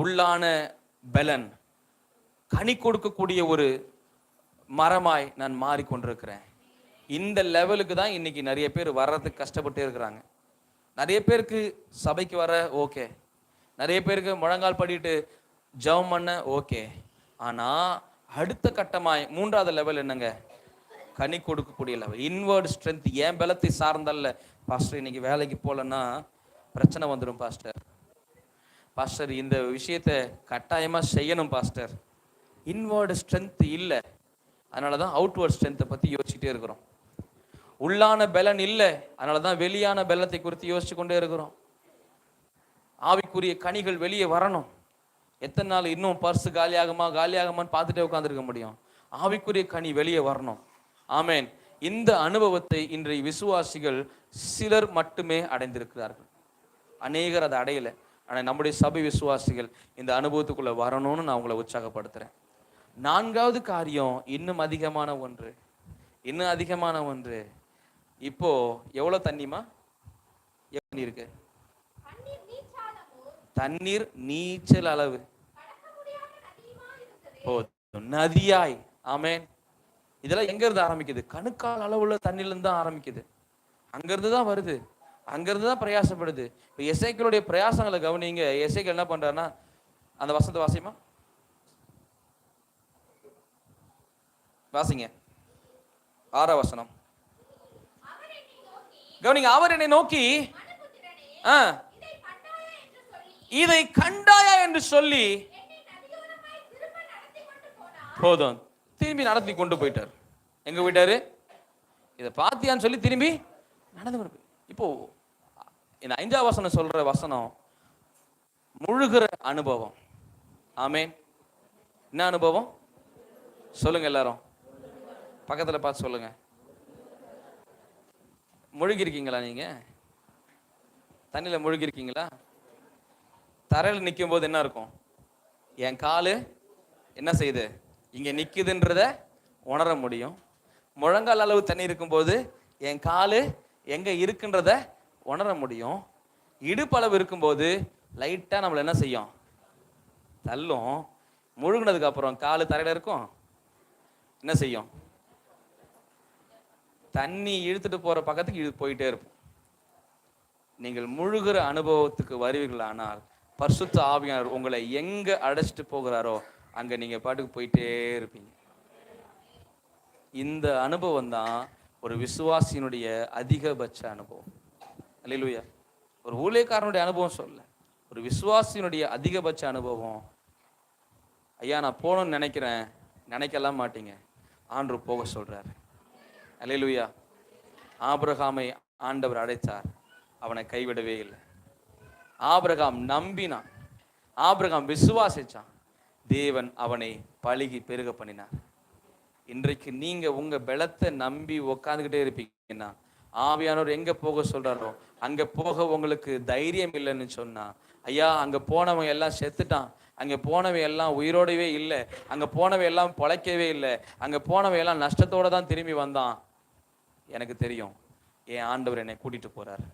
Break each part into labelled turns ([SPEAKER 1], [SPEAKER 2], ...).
[SPEAKER 1] உள்ளான பலன், கனி கொடுக்கக்கூடிய ஒரு மரமாய் நான் மாறிக்கொண்டிருக்கிறேன். இந்த லெவலுக்கு தான் இன்னைக்கு நிறைய பேர் வர்றதுக்கு கஷ்டப்பட்டே இருக்கிறாங்க. நிறைய பேருக்கு சபைக்கு வர ஓகே, நிறைய பேருக்கு முழங்கால் படிட்டு ஜெபம் பண்ண ஓகே. ஆனா அடுத்த கட்டமாய் மூன்றாவது லெவல் என்னங்க? கனி கொடுக்கக்கூடிய லெவல், இன்வர்ட் ஸ்ட்ரென்த். ஏன் பலத்தை சார்ந்தல்ல. பாஸ்டர் இன்னைக்கு வேலைக்கு போகலன்னா பிரச்சனை வந்துடும் பாஸ்டர். பாஸ்டர் இந்த விஷயத்தை கட்டாயமா செய்யணும் பாஸ்டர். இன்வர்டு ஸ்ட்ரென்த் இல்லை, அதனாலதான் அவுட்வர்ட் ஸ்ட்ரென்த்தை பத்தி யோசிச்சுட்டே இருக்கிறோம். உள்ளான பலன் இல்லை, அதனாலதான் வெளியான பலத்தை குறித்து யோசிச்சு கொண்டே இருக்கிறோம். ஆவிக்குரிய கனிகள் வெளியே வரணும். எத்தனை நாள் இன்னும் பர்ஸ் காலியாகுமான்னு பார்த்துட்டே உட்காந்துருக்க முடியும்? ஆவிக்குரிய கனி வெளியே வரணும். ஆமேன். இந்த அனுபவத்தை இன்றைய விசுவாசிகள் சிலர் மட்டுமே அடைந்திருக்கிறார்கள், அநேகர் அதை அடையல. ஆனால் நம்முடைய சபை விசுவாசிகள் இந்த அனுபவத்துக்குள்ள வரணும்னு நான் உங்களை உற்சாகப்படுத்துறேன். நான்காவது காரியம், இன்னும் அதிகமான ஒன்று. இப்போ எவ்வளவு தண்ணிமா? எப்படி இருக்கு? தண்ணீர் நீச்சல் அளவு நதியாய். ஆமேன். இதெல்லாம் எங்க இருந்து ஆரம்பிக்குது? கணுக்கால் அளவுள்ள தண்ணியிலிருந்து தான் ஆரம்பிக்குது. அங்கிருந்து தான் வருது, அங்கிருந்து தான் பிரயாசப்படுது. இப்போ எசேக்கியேலுடைய பிரயாசங்களை கவனிங்க. எசேக்கியேல் என்ன பண்றாருன்னா, அந்த வசனத்தை வாசிமா, வாசிங்க 6ஆம் வசனம். கவனிங்க. அவர் என்னை நோக்கி இதை கண்டாயா என்று சொல்லி போதும் திரும்பி நடத்தி கொண்டு போயிட்டார். எங்க போயிட்டாரு? இதை பாத்தியான்னு சொல்லி திரும்பி நடந்து கொண்டு போய். இப்போ இந்த 5ஆம் வசனம் சொல்ற வசனம் முழுகிற அனுபவம். ஆமேன். என்ன அனுபவம் சொல்லுங்க எல்லாரும், பக்கத்துல பார்த்து சொல்லுங்க. முழுகி இருக்கீங்களா? நீங்க தண்ணியில முழுகி இருக்கீங்களா? தரையில் நிற்கும் போது என்ன இருக்கும்? என் காலு என்ன செய்யுது? இங்க நிக்குதுன்றத உணர முடியும். முழங்கால் அளவு தண்ணி இருக்கும்போது என் காலு எங்க இருக்குன்றத உணர முடியும். இடுப்பளவு இருக்கும்போது லைட்டா நம்மள என்ன செய்யும்? தள்ளும். முழுகினதுக்கு அப்புறம் காலு தரையில இருக்கும், என்ன செய்யும்? தண்ணி இழுத்துட்டு போற பக்கத்துக்கு போயிட்டே இருப்போம். நீங்கள் முழுகிற அனுபவத்துக்கு வருவீர்களானால் பரிசுத்த ஆவியானவர் உங்களை எங்க அழைச்சிட்டு போகிறாரோ அங்க நீங்க பாட்டுக்கு போயிட்டே இருப்பீங்க. இந்த அனுபவம் தான் ஒரு விசுவாசியினுடைய அதிகபட்ச அனுபவம். அல்லேலூயா. ஒரு ஊழியக்காரனுடைய அனுபவம் சொல்ல, ஒரு விசுவாசியினுடைய அதிகபட்ச அனுபவம். ஐயா நான் போகணும்னு நினைக்கிறேன், நினைக்கலாம் மாட்டீங்க, ஆண்டவர் போக சொல்றாரு. அல்லேலூயா. ஆபிரகாமை ஆண்டவர் அழைத்தார், அவனை கைவிடவே இல்லை. ஆபிரகாம் நம்பினான், ஆபிரகாம் விசுவாசிச்சான், தேவன் அவனை பலுகி பெருக பண்ணினார். இன்றைக்கு நீங்க உங்க பலத்தை நம்பி உக்காந்துக்கிட்டே இருப்பீங்கன்னா, ஆவியானவர் எங்க போக சொல்றாரோ அங்க போக உங்களுக்கு தைரியம் இல்லைன்னு சொன்னா, ஐயா அங்க போனவன் எல்லாம் செத்துட்டான், அங்க போனவன் எல்லாம் உயிரோடவே இல்லை, அங்க போனவன் எல்லாம் பொழைக்கவே இல்லை, அங்க போனவன் எல்லாம் நஷ்டத்தோட தான் திரும்பி வந்தான். எனக்கு தெரியும், என் ஆண்டவர் என்னை கூட்டிட்டு போறாரு.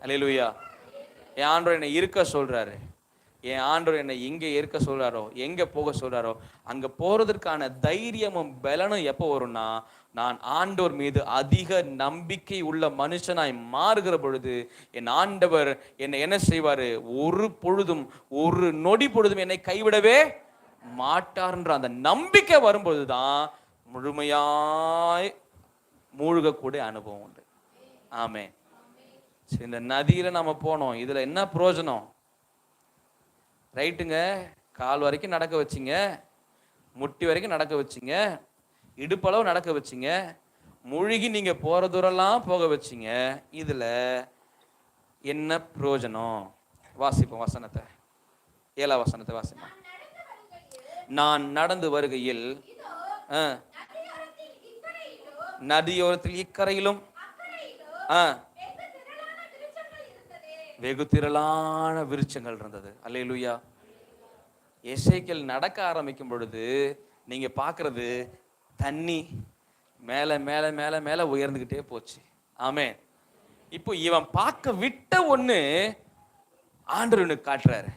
[SPEAKER 1] அல்லேலூயா. என் ஆண்டவர் என்னை இருக்க சொல்றாரு. என் ஆண்டவர் என்னை எங்கே இருக்க சொல்றாரோ, எங்க போக சொல்றாரோ அங்க போறதற்கான தைரியமும் பலனும் எப்போ வரும்னா, நான் ஆண்டவர் மீது அதிக நம்பிக்கை உள்ள மனுஷனாய் மாறுகிற பொழுது என் ஆண்டவர் என்னை என்ன செய்வாரு? ஒரு பொழுதும், ஒரு நொடி பொழுதும் என்னை கைவிடவே மாட்டார்ன்ற அந்த நம்பிக்கை வரும்பொழுதுதான் முழுமையாய் மூழ்கக்கூடிய அனுபவம் உண்டு. ஆமே. இந்த நதியில நம்ம போனோம், இதுல என்ன பிரயோஜனம்? ரைட்டுங்க, கால் வரைக்கும் நடக்க வச்சிங்க, முட்டி வரைக்கும் நடக்க வச்சிங்க, இடுப்பளவு நடக்க வச்சிங்க, முழுகி நீங்க போற தூரம்லாம் போக வச்சிங்க, இதுல என்ன பிரயோஜனம்? வாசிப்போம் வசனத்தை, 7ஆம் வசனத்தை வாசிப்போம். நான் நடந்து வருகையில் நதியோரத்தில் இக்கரையிலும் வெகு திரளான விருட்சங்கள் இருந்தது. அல்லேலூயா. எசேக்கியேல் நடக்க ஆரம்பிக்கும் பொழுது நீங்க பாக்குறது தண்ணி மேல மேல மேல மேல உயர்ந்துகிட்டே போச்சு. ஆமென். இப்போ இவன் பார்க்க விட்ட ஒண்ணு ஆண்டவனுக்கு காட்டுறாரு.